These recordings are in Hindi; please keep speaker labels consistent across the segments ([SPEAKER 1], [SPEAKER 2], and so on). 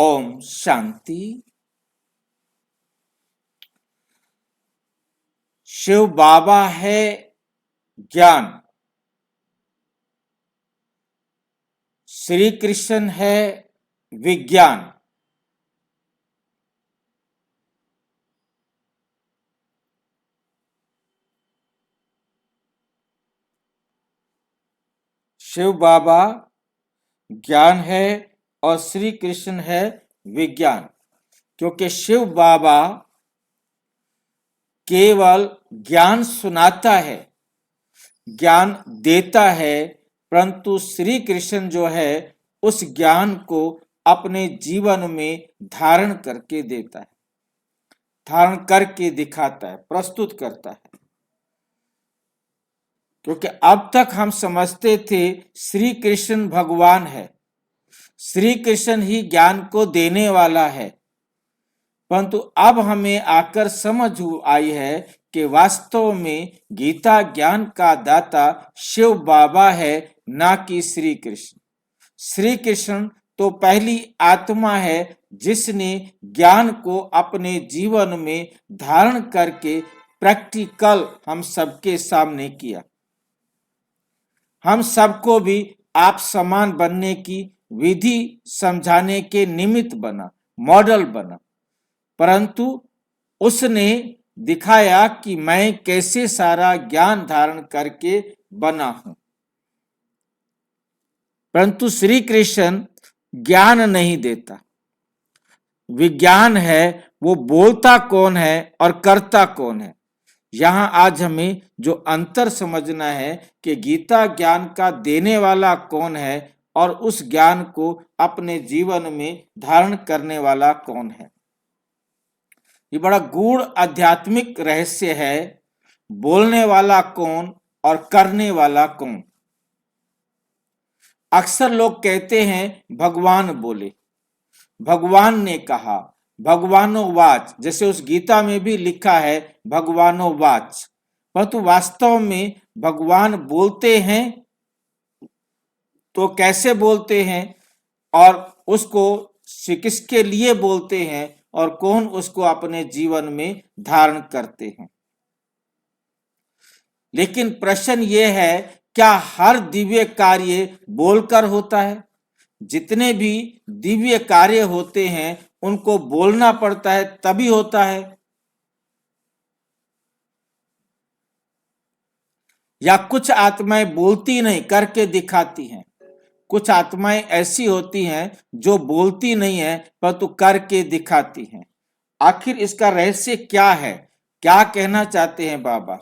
[SPEAKER 1] ओम शांति। शिव बाबा है ज्ञान, श्री कृष्ण है विज्ञान। शिव बाबा ज्ञान है और श्री कृष्ण है विज्ञान, क्योंकि शिव बाबा केवल ज्ञान सुनाता है, ज्ञान देता है, परंतु श्री कृष्ण जो है उस ज्ञान को अपने जीवन में धारण करके देता है, धारण करके दिखाता है, प्रस्तुत करता है। क्योंकि अब तक हम समझते थे श्री कृष्ण भगवान है, श्री कृष्ण ही ज्ञान को देने वाला है, परंतु अब हमें आकर समझ आई है कि वास्तव में गीता ज्ञान का दाता शिव बाबा है, ना कि श्री कृष्ण। श्री कृष्ण तो पहली आत्मा है जिसने ज्ञान को अपने जीवन में धारण करके प्रैक्टिकल हम सबके सामने किया, हम सबको भी आप समान बनने की विधि समझाने के निमित्त बना, मॉडल बना। परंतु उसने दिखाया कि मैं कैसे सारा ज्ञान धारण करके बना हूं। परंतु श्री कृष्ण ज्ञान नहीं देता, विज्ञान है। वो बोलता कौन है और करता कौन है, यहां आज हमें जो अंतर समझना है कि गीता ज्ञान का देने वाला कौन है और उस ज्ञान को अपने जीवन में धारण करने वाला कौन है। ये बड़ा गूढ़ आध्यात्मिक रहस्य है, बोलने वाला कौन और करने वाला कौन। अक्सर लोग कहते हैं भगवान बोले, भगवान ने कहा, भगवानो वाच, जैसे उस गीता में भी लिखा है भगवानो वाच, परंतु वास्तव में भगवान बोलते हैं तो कैसे बोलते हैं और उसको किसके लिए बोलते हैं और कौन उसको अपने जीवन में धारण करते हैं। लेकिन प्रश्न ये है, क्या हर दिव्य कार्य बोलकर होता है? जितने भी दिव्य कार्य होते हैं उनको बोलना पड़ता है तभी होता है, या कुछ आत्माएं बोलती नहीं करके दिखाती हैं? कुछ आत्माएं ऐसी होती हैं जो बोलती नहीं है परंतु करके दिखाती हैं। आखिर इसका रहस्य क्या है, क्या कहना चाहते हैं बाबा?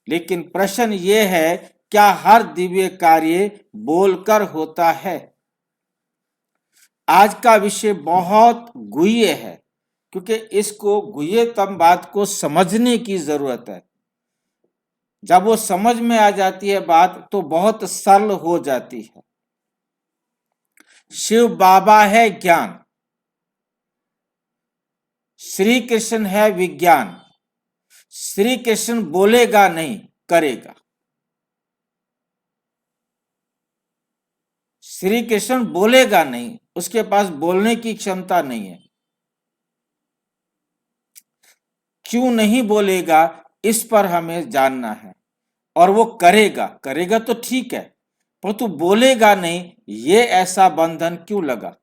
[SPEAKER 1] लेकिन प्रश्न ये है, क्या हर दिव्य कार्य बोलकर होता है? आज का विषय बहुत गुह्य है, क्योंकि इसको गुह्यतम बात को समझने की जरूरत है। जब वो समझ में आ जाती है बात तो बहुत सरल हो जाती है। शिव बाबा है ज्ञान, श्री कृष्ण है विज्ञान। श्री कृष्ण बोलेगा नहीं, करेगा। श्री कृष्ण बोलेगा नहीं, उसके पास बोलने की क्षमता नहीं है। क्यों नहीं बोलेगा, इस पर हमें जानना है। और वो करेगा, करेगा तो ठीक है, परंतु बोलेगा नहीं, ये ऐसा बंधन क्यों लगा?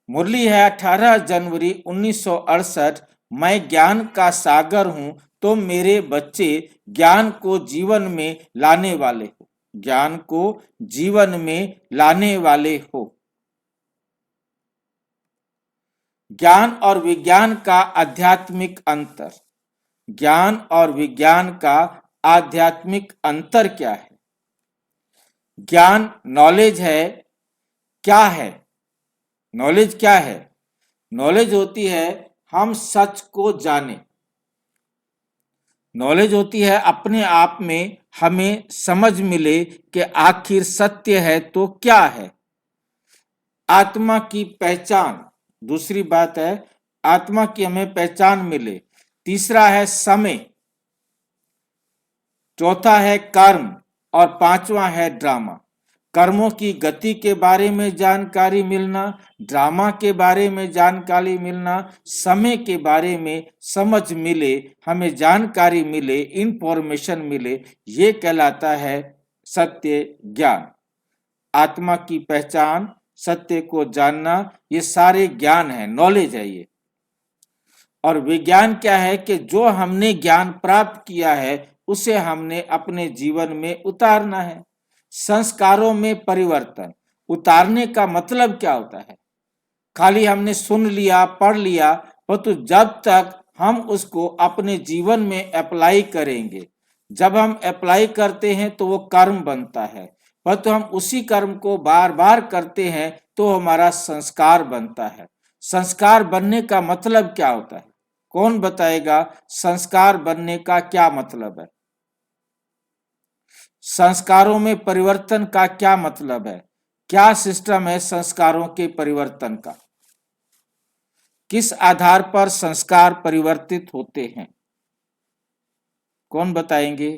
[SPEAKER 1] मुरली है 18 जनवरी 1968। मैं ज्ञान का सागर हूं, तो मेरे बच्चे ज्ञान को जीवन में लाने वाले हो, ज्ञान को जीवन में लाने वाले हो। ज्ञान और विज्ञान का आध्यात्मिक अंतर, ज्ञान और विज्ञान का आध्यात्मिक अंतर क्या है? ज्ञान नॉलेज है, क्या है? नॉलेज क्या है? नॉलेज होती है हम सच को जाने, नॉलेज होती है अपने आप में हमें समझ मिले कि आखिर सत्य है तो क्या है। आत्मा की पहचान, दूसरी बात है आत्मा की हमें पहचान मिले। तीसरा है समय, चौथा है कर्म और पांचवा है ड्रामा। कर्मों की गति के बारे में जानकारी मिलना, ड्रामा के बारे में जानकारी मिलना, समय के बारे में समझ मिले, हमें जानकारी मिले, इंफॉर्मेशन मिले, ये कहलाता है सत्य ज्ञान। आत्मा की पहचान, सत्य को जानना, ये सारे ज्ञान है, नॉलेज है ये। और विज्ञान क्या है कि जो हमने ज्ञान प्राप्त किया है उसे हमने अपने जीवन में उतारना है। संस्कारों में परिवर्तन उतारने का मतलब क्या होता है? खाली हमने सुन लिया, पढ़ लिया, परंतु जब तक हम उसको अपने जीवन में अप्लाई करेंगे, जब हम अप्लाई करते हैं तो वो कर्म बनता है, परंतु हम उसी कर्म को बार बार करते हैं तो हमारा संस्कार बनता है। संस्कार बनने का मतलब क्या होता है? कौन बताएगा संस्कार बनने का क्या मतलब है? संस्कारों में परिवर्तन का क्या मतलब है? क्या सिस्टम है संस्कारों के परिवर्तन का? किस आधार पर संस्कार परिवर्तित होते हैं? कौन बताएंगे?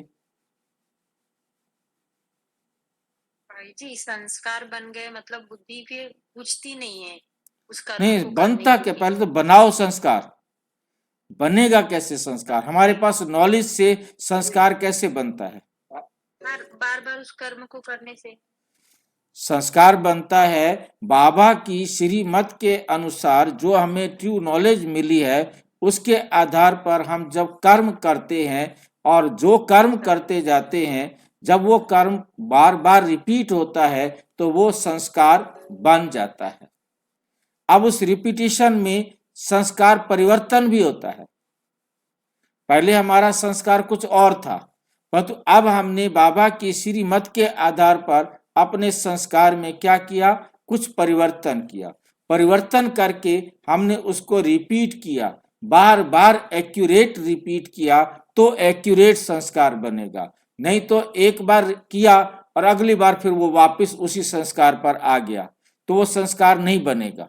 [SPEAKER 2] भाई जी, संस्कार बन गए मतलब बुद्धि फिर पूछती नहीं है उस कर्म
[SPEAKER 1] नहीं,
[SPEAKER 2] को
[SPEAKER 1] बनता
[SPEAKER 2] करने
[SPEAKER 1] क्या?
[SPEAKER 2] के लिए।
[SPEAKER 1] पहले तो बनाओ संस्कार। बनेगा कैसे संस्कार? हमारे पास नॉलेज से संस्कार कैसे बनता है?
[SPEAKER 2] बार बार उस कर्म को करने से
[SPEAKER 1] संस्कार बनता है बाबा की श्रीमत के अनुसार, जो हमें ट्रू नॉलेज मिली है उसके आधार पर हम जब कर्म करते हैं और जो कर्म करते जाते हैं, जब वो कर्म बार बार रिपीट होता है तो वो संस्कार बन जाता है। अब उस रिपीटिशन में संस्कार परिवर्तन भी होता है। पहले हमारा संस्कार कुछ और था, परंतु अब हमने बाबा की श्रीमत के आधार पर अपने संस्कार में क्या किया? कुछ परिवर्तन किया। परिवर्तन करके हमने उसको रिपीट किया, बार बार एक्यूरेट रिपीट किया तो एक्यूरेट संस्कार बनेगा। नहीं तो एक बार किया और अगली बार फिर वो वापस उसी संस्कार पर आ गया तो वो संस्कार नहीं बनेगा।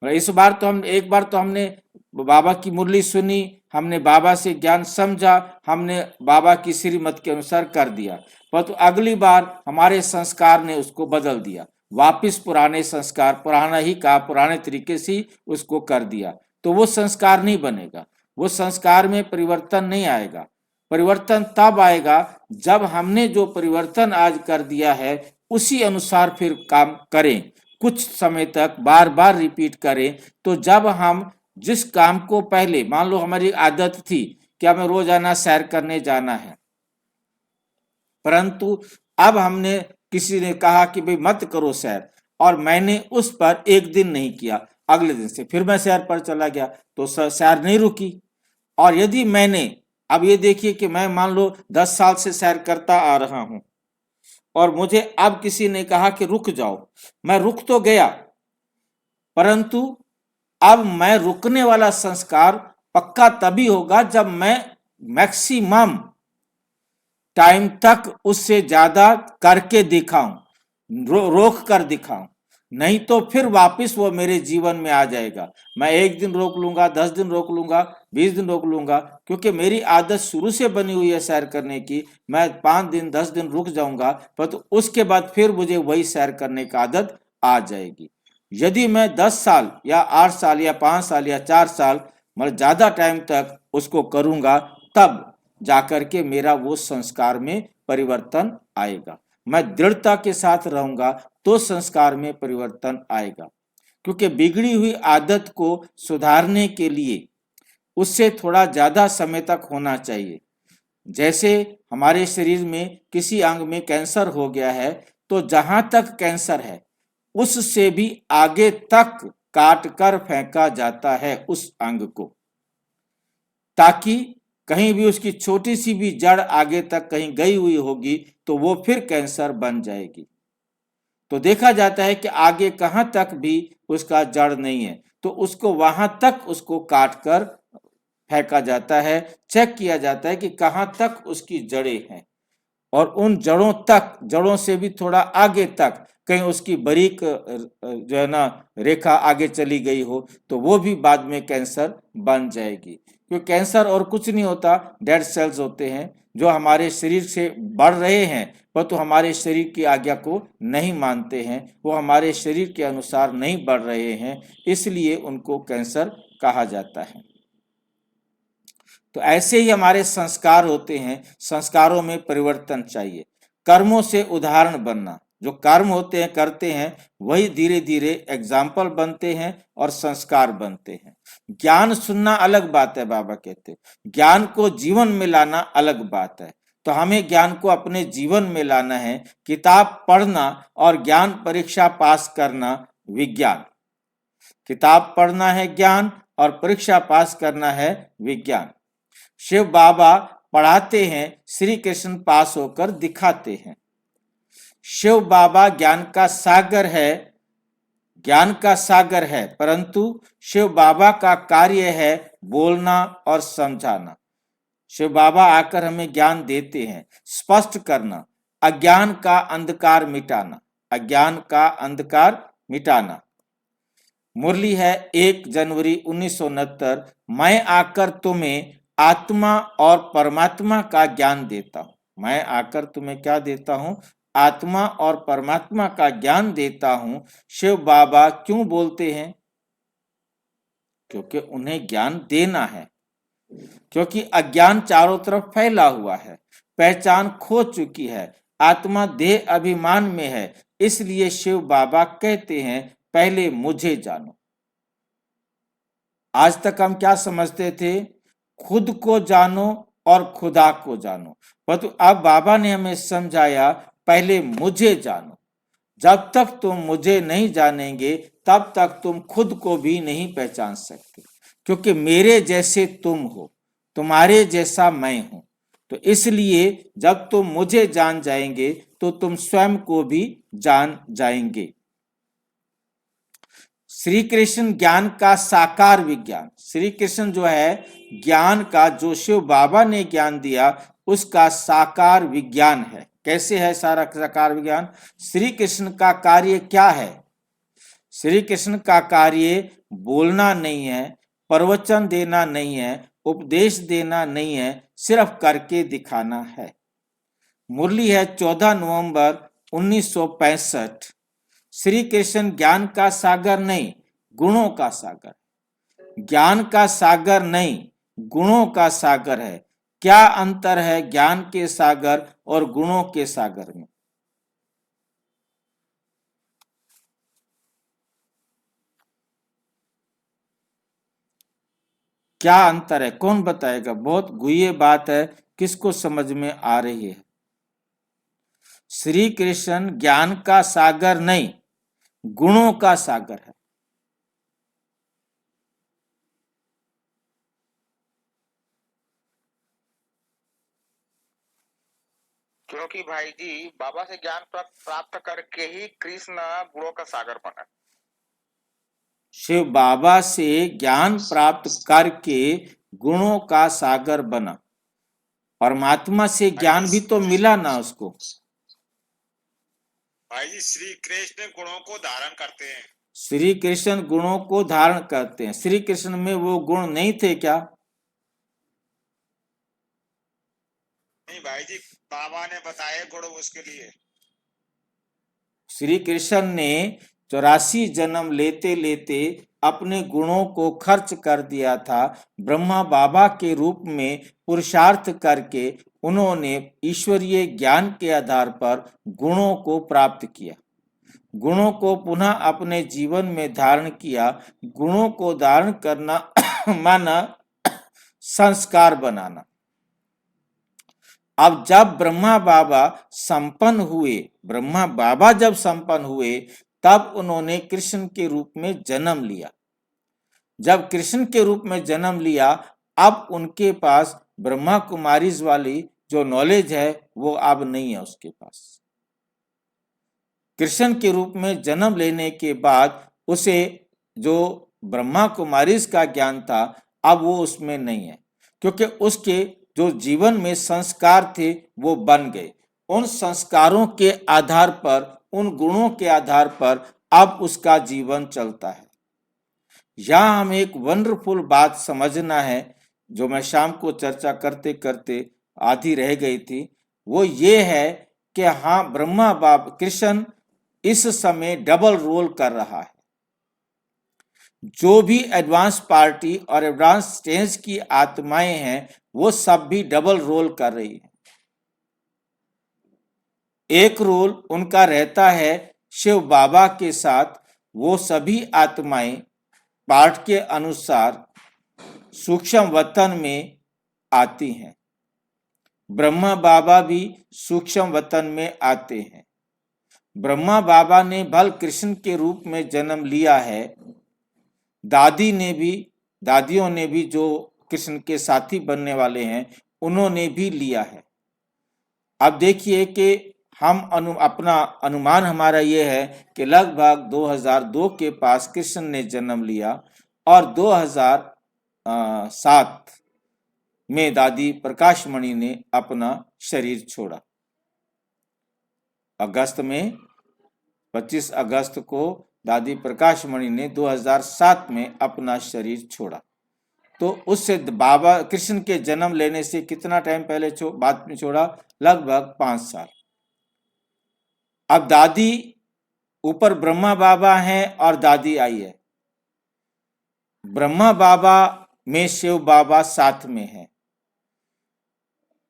[SPEAKER 1] इस बार तो हम एक बार तो हमने बाबा की मुरली सुनी, हमने बाबा से ज्ञान समझा, हमने बाबा की श्रीमत के अनुसार कर दिया, परंतु अगली बार हमारे संस्कार ने उसको बदल दिया, वापिस पुराने संस्कार, पुराना ही कहा, पुराने तरीके से उसको कर दिया, तो वो संस्कार नहीं बनेगा। वो संस्कार में परिवर्तन नहीं आएगा। परिवर्तन तब आएगा जब हमने जो परिवर्तन आज कर दिया है उसी अनुसार फिर काम करें, कुछ समय तक बार बार रिपीट करें। तो जब हम जिस काम को पहले, मान लो हमारी आदत थी कि हमें रोजाना सैर करने जाना है, परंतु अब हमने, किसी ने कहा कि भाई मत करो सैर, और मैंने उस पर एक दिन नहीं किया, अगले दिन से फिर मैं सैर पर चला गया तो सैर नहीं रुकी। और यदि मैंने, अब ये देखिए कि मैं मान लो 10 साल से सैर करता आ रहा हूं और मुझे अब किसी ने कहा कि रुक जाओ, मैं रुक तो गया, परंतु अब मैं रुकने वाला संस्कार पक्का तभी होगा जब मैं मैक्सिमम टाइम तक उससे ज्यादा करके दिखाऊं, रोक कर दिखाऊं, नहीं तो फिर वापस वो मेरे जीवन में आ जाएगा। मैं एक दिन रोक लूंगा, 10 दिन रोक लूंगा, 20 दिन रोक लूंगा, क्योंकि मेरी आदत शुरू से बनी हुई है सैर करने की। मैं 5 दिन 10 दिन रुक जाऊंगा, पर तो उसके बाद फिर मुझे वही सैर करने की आदत आ जाएगी। यदि मैं 10 साल या 8 साल या 5 साल या 4 साल, मतलब ज्यादा टाइम तक उसको करूंगा, तब जाकर के मेरा वो संस्कार में परिवर्तन आएगा। मैं दृढ़ता के साथ रहूंगा तो संस्कार में परिवर्तन आएगा, क्योंकि बिगड़ी हुई आदत को सुधारने के लिए उससे थोड़ा ज्यादा समय तक होना चाहिए। जैसे हमारे शरीर में किसी अंग में कैंसर हो गया है, तो जहां तक कैंसर है उससे भी आगे तक काट कर फेंका जाता है उस अंग को, ताकि कहीं भी उसकी छोटी सी भी जड़ आगे तक कहीं गई हुई होगी तो वो फिर कैंसर बन जाएगी। तो देखा जाता है कि आगे कहां तक भी उसका जड़ नहीं है तो उसको वहां तक उसको काट कर फेंका जाता है, चेक किया जाता है कि कहां तक उसकी जड़ें हैं, और उन जड़ों तक, जड़ों से भी थोड़ा आगे तक कहीं उसकी बारीक जो है ना रेखा आगे चली गई हो तो वो भी बाद में कैंसर बन जाएगी। क्योंकि कैंसर और कुछ नहीं होता, डेड सेल्स होते हैं जो हमारे शरीर से बढ़ रहे हैं, परंतु हमारे शरीर की आज्ञा को नहीं मानते हैं, वो हमारे शरीर के अनुसार नहीं बढ़ रहे हैं, इसलिए उनको कैंसर कहा जाता है। तो ऐसे ही हमारे संस्कार होते हैं, संस्कारों में परिवर्तन चाहिए। कर्मों से उदाहरण बनना, जो कर्म होते हैं करते हैं वही धीरे धीरे एग्जाम्पल बनते हैं और संस्कार बनते हैं। ज्ञान सुनना अलग बात है, बाबा कहते हैं ज्ञान को जीवन में लाना अलग बात है। तो हमें ज्ञान को अपने जीवन में लाना है। किताब पढ़ना और ज्ञान परीक्षा पास करना विज्ञान। किताब पढ़ना है ज्ञान और परीक्षा पास करना है विज्ञान। शिव बाबा पढ़ाते हैं, श्री कृष्ण पास होकर दिखाते हैं। शिव बाबा ज्ञान का सागर है, ज्ञान का सागर है, परंतु शिव बाबा का कार्य है बोलना और समझाना। शिव बाबा आकर हमें ज्ञान देते हैं, स्पष्ट करना, अज्ञान का अंधकार मिटाना, अज्ञान का अंधकार मिटाना। मुरली है 1 जनवरी 1969, मैं आकर तुम्हें आत्मा और परमात्मा का ज्ञान देता हूं। मैं आकर तुम्हें क्या देता हूं? आत्मा और परमात्मा का ज्ञान देता हूं। शिव बाबा क्यों बोलते हैं? क्योंकि उन्हें ज्ञान देना है, क्योंकि अज्ञान चारों तरफ फैला हुआ है, पहचान खो चुकी है, आत्मा देह अभिमान में है, इसलिए शिव बाबा कहते हैं पहले मुझे जानो। आज तक हम क्या समझते थे? खुद को जानो और खुदा को जानो, परंतु अब बाबा ने हमें समझाया पहले मुझे जानो। जब तक तुम मुझे नहीं जानेंगे तब तक तुम खुद को भी नहीं पहचान सकते, क्योंकि मेरे जैसे तुम हो, तुम्हारे जैसा मैं हूं। तो इसलिए जब तुम मुझे जान जाएंगे तो तुम स्वयं को भी जान जाएंगे। श्री कृष्ण ज्ञान का साकार विज्ञान। श्री कृष्ण जो है ज्ञान का, जो शिव बाबा ने ज्ञान दिया उसका साकार विज्ञान है। कैसे है सारा साकार विज्ञान? श्री कृष्ण का कार्य क्या है? श्री कृष्ण का कार्य बोलना नहीं है, प्रवचन देना नहीं है, उपदेश देना नहीं है, सिर्फ करके दिखाना है। मुरली है 14 नवंबर 1965। श्री कृष्ण ज्ञान का सागर नहीं, गुणों का सागर। ज्ञान का सागर नहीं, गुणों का सागर है। क्या अंतर है ज्ञान के सागर और गुणों के सागर में? क्या अंतर है? कौन बताएगा? बहुत गुह्य बात है, किसको समझ में आ रही है? श्री कृष्ण ज्ञान का सागर नहीं, गुणों का सागर है।
[SPEAKER 3] क्योंकि भाई जी बाबा से ज्ञान प्राप्त करके ही कृष्ण गुणों का सागर बना।
[SPEAKER 1] शिव बाबा से ज्ञान प्राप्त करके गुणों का सागर बना। परमात्मा से ज्ञान भी तो मिला ना उसको।
[SPEAKER 3] भाई जी श्री कृष्ण गुणों को धारण करते हैं।
[SPEAKER 1] श्री कृष्ण गुणों को धारण करते हैं। श्री कृष्ण में वो गुण नहीं थे क्या?
[SPEAKER 3] नहीं भाई जी, बाबा ने बताए गुण उसके लिए।
[SPEAKER 1] श्री कृष्ण ने 84 जन्म लेते लेते अपने गुणों को खर्च कर दिया था। ब्रह्मा बाबा के रूप में पुरुषार्थ करके उन्होंने ईश्वरीय ज्ञान के आधार पर गुणों को प्राप्त किया, गुणों को पुनः अपने जीवन में धारण किया। गुणों को धारण करना माना संस्कार बनाना। अब जब ब्रह्मा बाबा संपन्न हुए, ब्रह्मा बाबा जब संपन्न हुए तब उन्होंने कृष्ण के रूप में जन्म लिया। जब कृष्ण के रूप में जन्म लिया, अब उनके पास ब्रह्मा कुमारीज वाली जो नॉलेज है वो अब नहीं है उसके पास। कृष्ण के रूप में जन्म लेने के बाद उसे जो ब्रह्मा कुमारीज का ज्ञान था अब वो उसमें नहीं है, क्योंकि उसके जो जीवन में संस्कार थे वो बन गए। उन संस्कारों के आधार पर, उन गुणों के आधार पर अब उसका जीवन चलता है। यहां हमें एक वंडरफुल बात समझना है। जो मैं शाम को चर्चा करते करते आधी रह गई थी, वो ये है कि हाँ, ब्रह्मा बाबा कृष्ण इस समय डबल रोल कर रहा है। जो भी एडवांस पार्टी और एडवांस स्टेज की आत्माएं हैं, वो सब भी डबल रोल कर रही हैं। एक रोल उनका रहता है शिव बाबा के साथ, वो सभी आत्माएं पाठ के अनुसार सूक्ष्म वतन में आती हैं। ब्रह्मा बाबा भी सूक्ष्म वतन में आते हैं। ब्रह्मा बाबा ने भल कृष्ण के रूप में जन्म लिया है। दादियों ने भी जो कृष्ण के साथी बनने वाले हैं, उन्होंने भी लिया है। अब देखिए कि अपना अनुमान हमारा ये है कि लगभग 2002 के पास कृष्ण ने जन्म लिया और 2007 में दादी प्रकाशमणि ने अपना शरीर छोड़ा। अगस्त में 25 अगस्त को दादी प्रकाशमणि ने 2007 में अपना शरीर छोड़ा। तो उससे बाबा कृष्ण के जन्म लेने से कितना टाइम पहले बाद में छोड़ा? लगभग 5 साल। अब दादी ऊपर ब्रह्मा बाबा हैं और दादी आई है। ब्रह्मा बाबा में शिव बाबा साथ में है।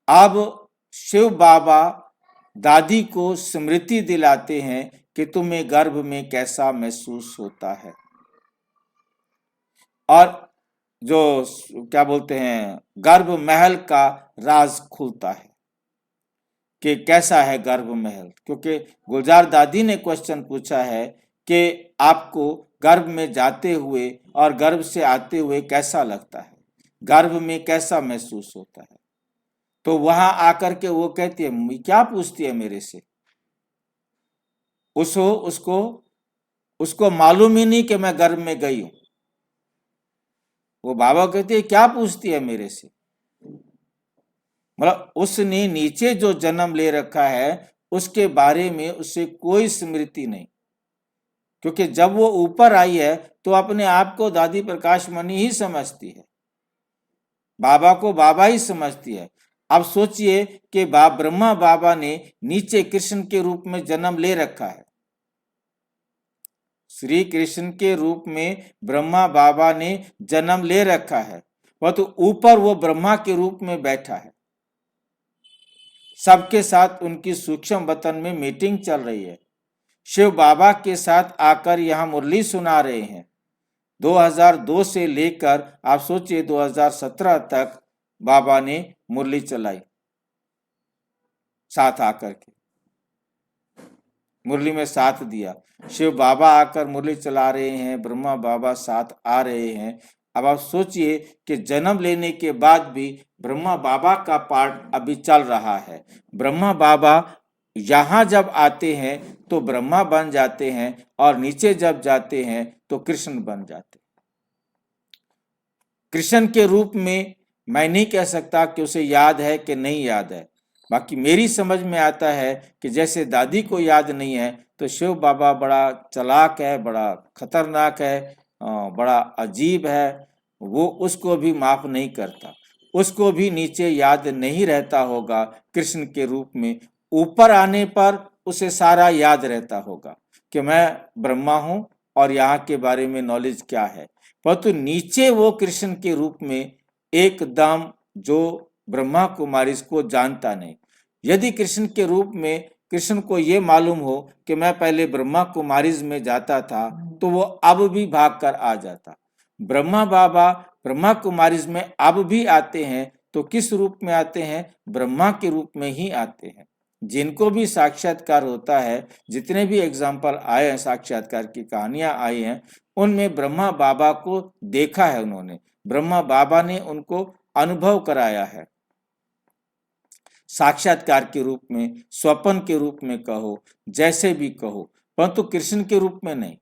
[SPEAKER 1] अब शिव बाबा दादी को स्मृति दिलाते हैं कि तुम्हें गर्भ में कैसा महसूस होता है, और जो क्या बोलते हैं, गर्भ महल का राज खुलता है कि कैसा है गर्भ महल। क्योंकि गुलजार दादी ने क्वेश्चन पूछा है कि आपको गर्भ में जाते हुए और गर्भ से आते हुए कैसा लगता है, गर्भ में कैसा महसूस होता है। तो वहां आकर के वो कहती है, क्या पूछती है मेरे से? उसको मालूम ही नहीं कि मैं गर्भ में गई हूं। वो बाबा कहती है, क्या पूछती है मेरे से? मतलब उसने नीचे जो जन्म ले रखा है उसके बारे में उससे कोई स्मृति नहीं, क्योंकि जब वो ऊपर आई है तो अपने आप को दादी प्रकाशमणि ही समझती है, बाबा को बाबा ही समझती है। अब सोचिए कि ब्रह्मा बाबा ने नीचे कृष्ण के रूप में जन्म ले रखा है। श्री कृष्ण के रूप में ब्रह्मा बाबा ने जन्म ले रखा है, वह तो ऊपर वो ब्रह्मा के रूप में बैठा है। सबके साथ उनकी सूक्ष्म वतन में मीटिंग चल रही है। शिव बाबा के साथ आकर यहाँ मुरली सुना रहे हैं। 2002 से लेकर आप सोचिए 2017 तक बाबा ने मुरली चलाई, साथ आकर के मुरली में साथ दिया। शिव बाबा आकर मुरली चला रहे हैं, ब्रह्मा बाबा साथ आ रहे हैं। अब आप सोचिए कि जन्म लेने के बाद भी ब्रह्मा बाबा का पार्ट अभी चल रहा है। ब्रह्मा बाबा यहाँ जब आते हैं तो ब्रह्मा बन जाते हैं और नीचे जब जाते हैं तो कृष्ण बन जाते हैं। कृष्ण के रूप में मैं नहीं कह सकता कि उसे याद है कि नहीं याद है, बाकी मेरी समझ में आता है कि जैसे दादी को याद नहीं है तो शिव बाबा बड़ा चालाक है, बड़ा खतरनाक है, बड़ा अजीब है, वो उसको भी माफ नहीं करता। उसको भी नीचे याद नहीं रहता होगा कृष्ण के रूप में। ऊपर आने पर उसे सारा याद रहता होगा कि मैं ब्रह्मा हूं और यहाँ के बारे में नॉलेज क्या है, परंतु नीचे वो कृष्ण के रूप में एकदम जो ब्रह्मा कुमारी को जानता नहीं। यदि कृष्ण के रूप में कृष्ण को ये मालूम हो कि मैं पहले ब्रह्मा कुमारीज में जाता था तो वो अब भी भागकर आ जाता। ब्रह्मा बाबा ब्रह्मा कुमारीज में अब भी आते हैं तो किस रूप में आते हैं? ब्रह्मा के रूप में ही आते हैं। जिनको भी साक्षात्कार होता है, जितने भी एग्जाम्पल आए हैं, साक्षात्कार की कहानियां आई हैं, उनमें ब्रह्मा बाबा को देखा है उन्होंने, ब्रह्मा बाबा ने उनको अनुभव कराया है। साक्षात्कार के रूप में, स्वप्न के रूप में कहो, जैसे भी कहो, परंतु कृष्ण के रूप में नहीं।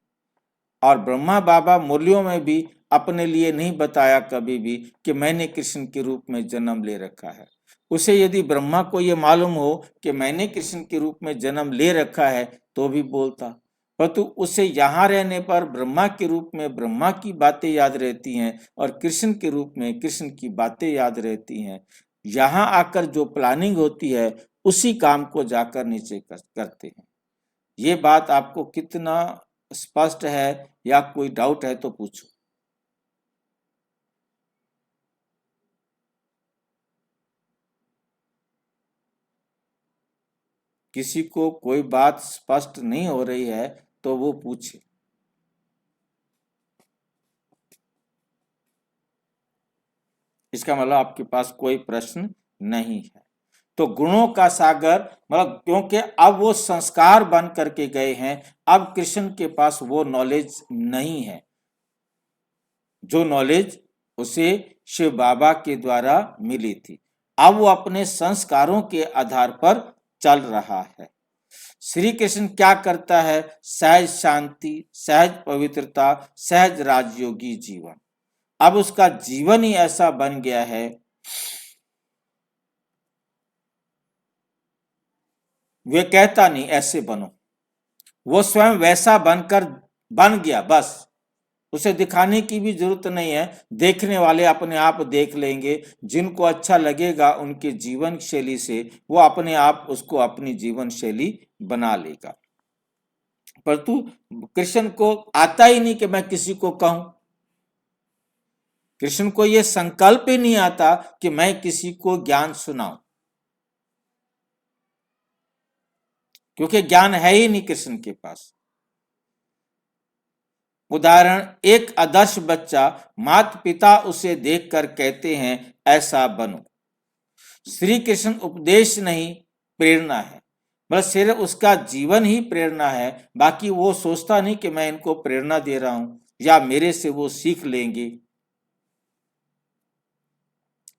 [SPEAKER 1] और ब्रह्मा बाबा मुरलियों में भी अपने लिए नहीं बताया कभी भी कि मैंने कृष्ण के रूप में जन्म ले रखा है। उसे यदि ब्रह्मा को ये मालूम हो कि मैंने कृष्ण के रूप में जन्म ले रखा है तो भी बोलता, परंतु उसे यहाँ रहने पर ब्रह्मा के रूप में ब्रह्मा की बातें याद रहती हैं और कृष्ण के रूप में कृष्ण की बातें याद रहती हैं। यहाँ आकर जो प्लानिंग होती है उसी काम को जाकर नीचे करते हैं। ये बात आपको कितना स्पष्ट है या कोई डाउट है तो पूछो। किसी को कोई बात स्पष्ट नहीं हो रही है तो वो पूछे। इसका मतलब आपके पास कोई प्रश्न नहीं है। तो गुणों का सागर मतलब क्योंकि अब वो संस्कार बन करके गए हैं, अब कृष्ण के पास वो नॉलेज नहीं है जो नॉलेज उसे शिव बाबा के द्वारा मिली थी। अब वो अपने संस्कारों के आधार पर चल रहा है। श्री कृष्ण क्या करता है? सहज शांति, सहज पवित्रता, सहज राजयोगी जीवन। अब उसका जीवन ही ऐसा बन गया है, वे कहता नहीं ऐसे बनो, वो स्वयं वैसा बन गया। बस उसे दिखाने की भी जरूरत नहीं है, देखने वाले अपने आप देख लेंगे। जिनको अच्छा लगेगा उनके जीवन शैली से वो अपने आप उसको अपनी जीवन शैली बना लेगा। परंतु कृष्ण को आता ही नहीं कि मैं किसी को कहूं। कृष्ण को यह संकल्प ही नहीं आता कि मैं किसी को ज्ञान सुनाऊं, क्योंकि ज्ञान है ही नहीं कृष्ण के पास। उदाहरण, एक आदर्श बच्चा, माता पिता उसे देखकर कहते हैं ऐसा बनो। श्री कृष्ण उपदेश नहीं, प्रेरणा है, बस सिर्फ उसका जीवन ही प्रेरणा है। बाकी वो सोचता नहीं कि मैं इनको प्रेरणा दे रहा हूं या मेरे से वो सीख लेंगे।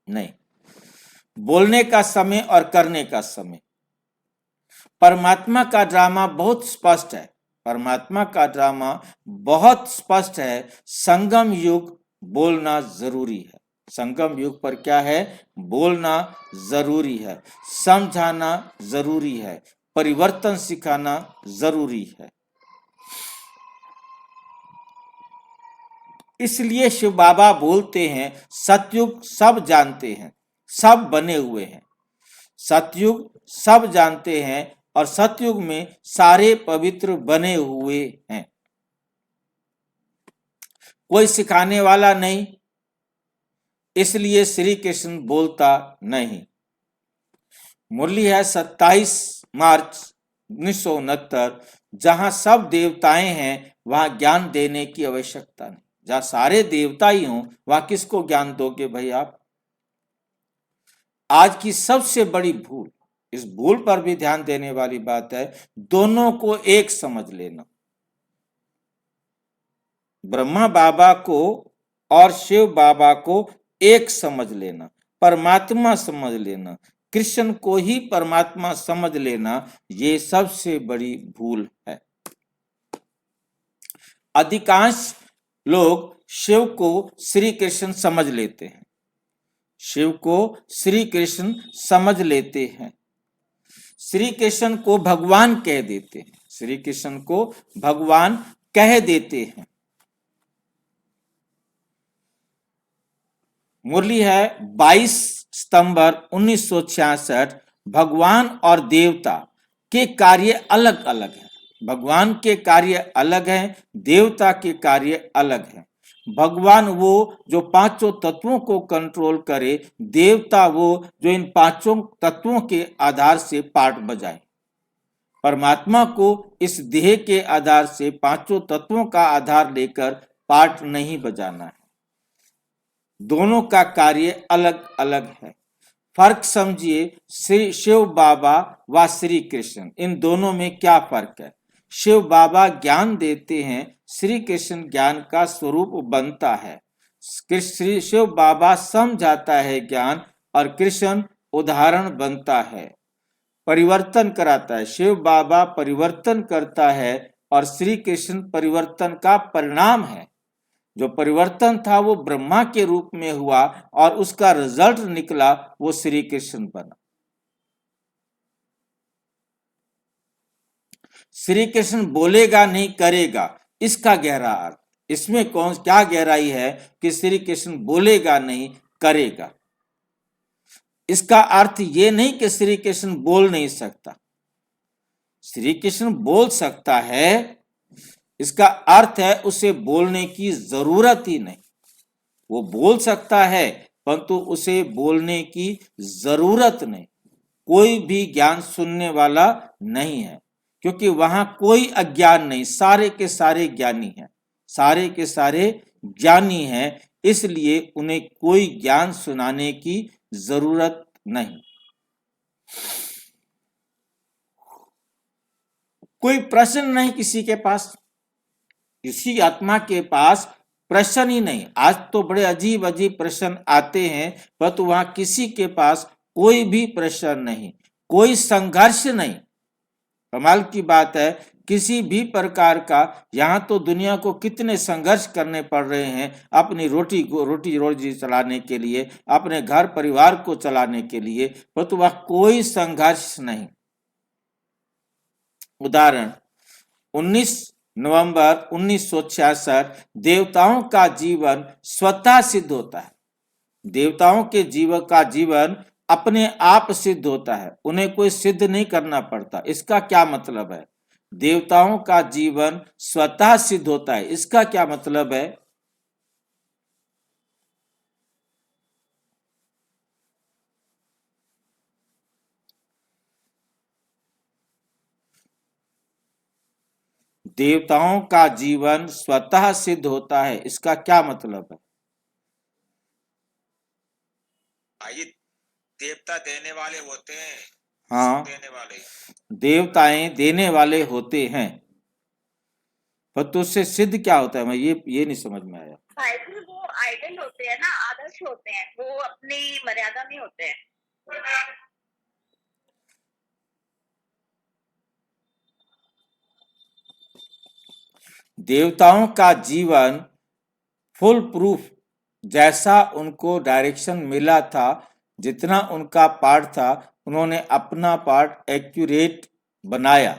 [SPEAKER 1] नहीं, बोलने का समय और करने का समय। परमात्मा का ड्रामा बहुत स्पष्ट है। परमात्मा का ड्रामा बहुत स्पष्ट है। संगम युग बोलना जरूरी है। संगम युग पर क्या है? बोलना जरूरी है, समझाना जरूरी है, परिवर्तन सिखाना जरूरी है। इसलिए शिव बाबा बोलते हैं सतयुग सब जानते हैं, सब बने हुए हैं। सतयुग सब जानते हैं और सतयुग में सारे पवित्र बने हुए हैं। कोई सिखाने वाला नहीं, इसलिए श्री कृष्ण बोलता नहीं। मुरली है 27 मार्च 1969। जहां सब देवताएं हैं वहां ज्ञान देने की आवश्यकता नहीं। जहां सारे देवता ही हों वहां किसको ज्ञान दोगे भाई आप? आज की सबसे बड़ी भूल, इस भूल पर भी ध्यान देने वाली बात है, दोनों को एक समझ लेना। ब्रह्मा बाबा को और शिव बाबा को एक समझ लेना, परमात्मा समझ लेना, कृष्ण को ही परमात्मा समझ लेना, ये सबसे बड़ी भूल है। अधिकांश लोग शिव को श्री कृष्ण समझ लेते हैं, शिव को श्री कृष्ण समझ लेते हैं, श्री कृष्ण को भगवान कह देते हैं, श्री कृष्ण को भगवान कह देते हैं। मुरली है 22 सितंबर 1966। भगवान और देवता के कार्य अलग अलग हैं। भगवान के कार्य अलग हैं, देवता के कार्य अलग हैं। भगवान वो जो पांचों तत्वों को कंट्रोल करे, देवता वो जो इन पांचों तत्वों के आधार से पाठ बजाए। परमात्मा को इस देह के आधार से पांचों तत्वों का आधार लेकर पाठ नहीं बजाना है। दोनों का कार्य अलग अलग है। फर्क समझिए, श्री शिव बाबा व श्री कृष्ण, इन दोनों में क्या फर्क है? शिव बाबा ज्ञान देते हैं, श्री कृष्ण ज्ञान का स्वरूप बनता है। श्री शिव बाबा समझाता है ज्ञान और कृष्ण उदाहरण बनता है, परिवर्तन कराता है। शिव बाबा परिवर्तन करता है और श्री कृष्ण परिवर्तन का परिणाम है। जो परिवर्तन था वो ब्रह्मा के रूप में हुआ और उसका रिजल्ट निकला वो श्री कृष्ण बना। श्री कृष्ण बोलेगा नहीं करेगा, इसका गहरा अर्थ, इसमें कौन क्या गहराई है कि श्री कृष्ण बोलेगा नहीं करेगा। इसका अर्थ ये नहीं कि श्री कृष्ण बोल नहीं सकता, श्री कृष्ण बोल सकता है, इसका अर्थ है उसे बोलने की जरूरत ही नहीं। वो बोल सकता है परंतु उसे बोलने की जरूरत नहीं। कोई भी ज्ञान सुनने वाला नहीं है, क्योंकि वहां कोई अज्ञान नहीं, सारे के सारे ज्ञानी हैं, सारे के सारे ज्ञानी हैं, इसलिए उन्हें कोई ज्ञान सुनाने की जरूरत नहीं। कोई प्रश्न नहीं किसी के पास, किसी आत्मा के पास प्रश्न ही नहीं। आज तो बड़े अजीब अजीब प्रश्न आते हैं, परंतु वहां किसी के पास कोई भी प्रश्न नहीं, कोई संघर्ष नहीं। कमाल की बात है, किसी भी प्रकार का, यहाँ तो दुनिया को कितने संघर्ष करने पड़ रहे हैं अपनी रोटी रोजी चलाने के लिए, अपने घर परिवार को चलाने के लिए, परंतु वह कोई संघर्ष नहीं। उदाहरण 19 नवंबर 1966 देवताओं का जीवन स्वतः सिद्ध होता है। देवताओं के जीवन का जीवन अपने आप सिद्ध होता है, उन्हें कोई सिद्ध नहीं करना पड़ता। इसका क्या मतलब है? देवताओं का जीवन स्वतः सिद्ध होता है, इसका क्या मतलब है? देवताओं का जीवन स्वतः सिद्ध होता है, इसका क्या मतलब है?
[SPEAKER 3] भाई देवता देने वाले होते हैं,
[SPEAKER 1] हाँ,
[SPEAKER 3] देने वाले,
[SPEAKER 1] देवताएं देने वाले होते हैं, पर तो उससे सिद्ध क्या होता है? मैं ये नहीं समझ में आया।
[SPEAKER 4] भाई जी वो आइडल होते हैं ना, आदर्श होते हैं, वो अपनी मर्यादा में होते हैं।
[SPEAKER 1] देवताओं का जीवन फुल प्रूफ, जैसा उनको डायरेक्शन मिला था, जितना उनका पार्ट था, उन्होंने अपना पार्ट एक्यूरेट बनाया,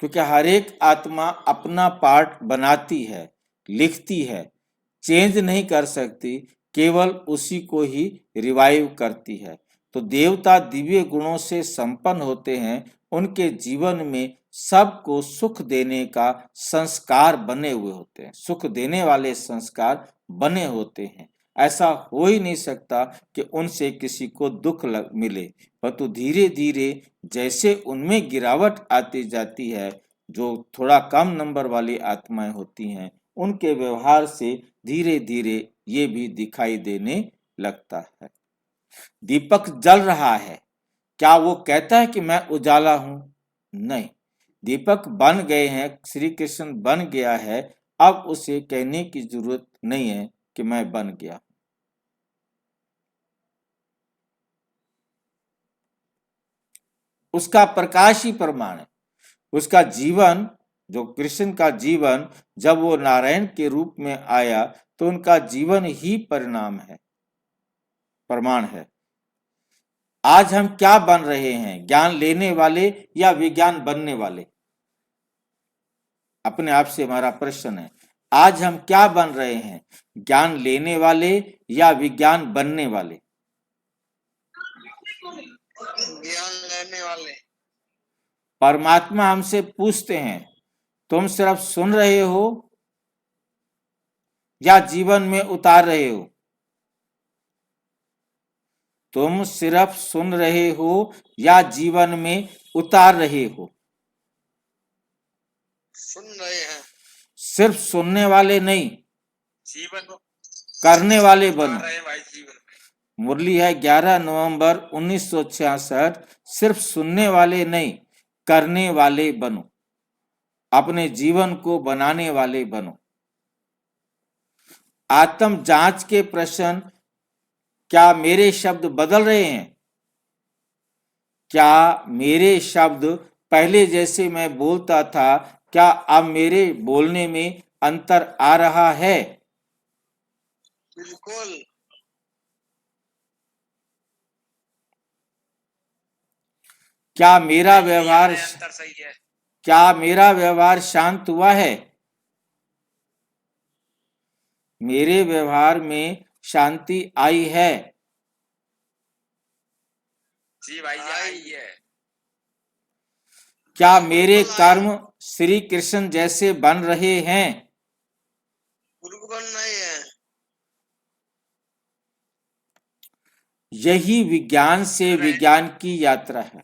[SPEAKER 1] क्योंकि हर एक आत्मा अपना पार्ट बनाती है, लिखती है, चेंज नहीं कर सकती, केवल उसी को ही रिवाइव करती है। तो देवता दिव्य गुणों से संपन्न होते हैं, उनके जीवन में सबको सुख देने का संस्कार बने हुए होते हैं, सुख देने वाले संस्कार बने होते हैं। ऐसा हो ही नहीं सकता कि उनसे किसी को दुख मिले, परंतु धीरे धीरे जैसे उनमें गिरावट आती जाती है, जो थोड़ा कम नंबर वाली आत्माएं होती हैं, उनके व्यवहार से धीरे धीरे ये भी दिखाई देने लगता है। दीपक जल रहा है, क्या वो कहता है कि मैं उजाला हूं? नहीं, दीपक बन गए हैं, श्री कृष्ण बन गया है, अब उसे कहने की जरूरत नहीं है कि मैं बन गया। उसका प्रकाश ही प्रमाण है, उसका जीवन, जो कृष्ण का जीवन, जब वो नारायण के रूप में आया तो उनका जीवन ही परिणाम है, प्रमाण है। आज हम क्या बन रहे हैं, ज्ञान लेने वाले या विज्ञान बनने वाले? अपने आप से हमारा प्रश्न है, आज हम क्या बन रहे हैं, ज्ञान लेने वाले या विज्ञान बनने वाले?
[SPEAKER 3] ज्ञान लेने वाले।
[SPEAKER 1] परमात्मा हमसे पूछते हैं, तुम सिर्फ सुन रहे हो या जीवन में उतार रहे हो? तुम सिर्फ सुन रहे हो या जीवन में उतार रहे हो?
[SPEAKER 3] सुन रहे हैं,
[SPEAKER 1] सिर्फ सुनने वाले नहीं,
[SPEAKER 3] जीवन को
[SPEAKER 1] करने वाले बनो।
[SPEAKER 3] रहे भाई जीवन में।
[SPEAKER 1] मुरली है 11 नवंबर 1966, सिर्फ सुनने वाले नहीं, करने वाले बनो, अपने जीवन को बनाने वाले बनो। आत्म जांच के प्रश्न, क्या मेरे शब्द बदल रहे हैं? क्या मेरे शब्द पहले जैसे मैं बोलता था, क्या अब मेरे बोलने में अंतर आ रहा है?
[SPEAKER 3] बिल्कुल।
[SPEAKER 1] क्या मेरा व्यवहार,
[SPEAKER 3] अंतर सही है।
[SPEAKER 1] क्या मेरा व्यवहार शांत हुआ है? मेरे व्यवहार में शांति आई है?
[SPEAKER 5] जी भाई जी आई है।
[SPEAKER 1] क्या मेरे कर्म श्री कृष्ण जैसे बन रहे हैं?
[SPEAKER 5] बिल्कुल बन रहे हैं।
[SPEAKER 1] यही विज्ञान से विज्ञान की यात्रा है।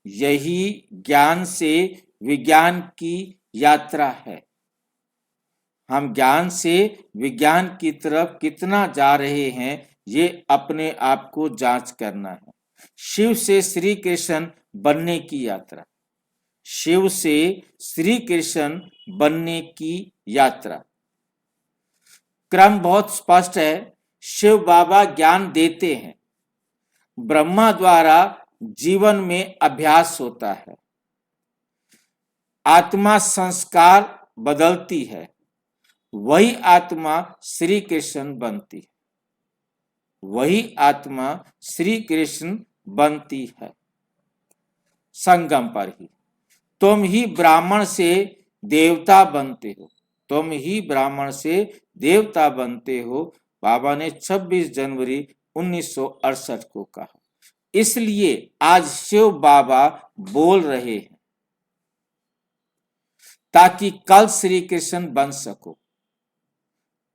[SPEAKER 1] यही ज्ञान से विज्ञान की यात्रा है। हम ज्ञान से विज्ञान की तरफ कितना जा रहे हैं, ये अपने आप को जांच करना है। शिव से श्री कृष्ण बनने की यात्रा। शिव से श्री कृष्ण बनने की यात्रा। क्रम बहुत स्पष्ट है। शिव बाबा ज्ञान देते हैं। ब्रह्मा द्वारा जीवन में अभ्यास होता है। आत्मा संस्कार बदलती है। वही आत्मा श्री कृष्ण बनती है। वही आत्मा श्री कृष्ण बनती है। संगम पर ही तुम ही ब्राह्मण से देवता बनते हो। तुम ही ब्राह्मण से देवता बनते हो, बाबा ने 26 जनवरी 1968 को कहा। इसलिए आज शिव बाबा बोल रहे हैं ताकि कल श्री कृष्ण बन सको।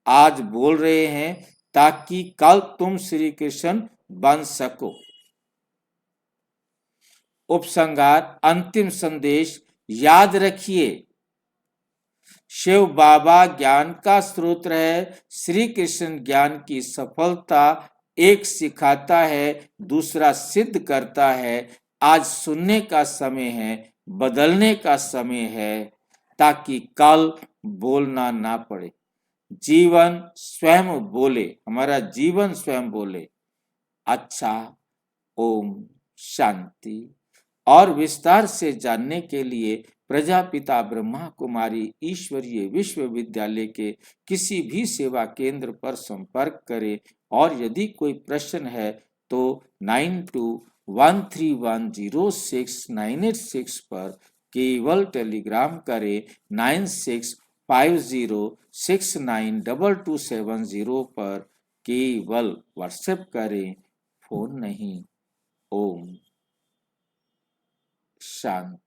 [SPEAKER 1] आज बोल रहे हैं ताकि कल तुम श्री कृष्ण बन सको। उपसंहार अंतिम संदेश याद रखिए, शिव बाबा ज्ञान का स्रोत है। श्री कृष्ण ज्ञान की सफलता एक सिखाता है, दूसरा सिद्ध करता है। आज सुनने का समय है, बदलने का समय है, ताकि कल बोलना ना पड़े। जीवन स्वयं बोले, हमारा जीवन स्वयं बोले। अच्छा, ओम शांति। और विस्तार से जानने के लिए प्रजापिता ब्रह्मा कुमारी ईश्वरीय विश्वविद्यालय के किसी भी सेवा केंद्र पर संपर्क करें। और यदि कोई प्रश्न है तो 9213106986 पर केवल टेलीग्राम करें। 9650692270 पर केवल व्हाट्सएप करें, फोन नहीं। ओम शांति।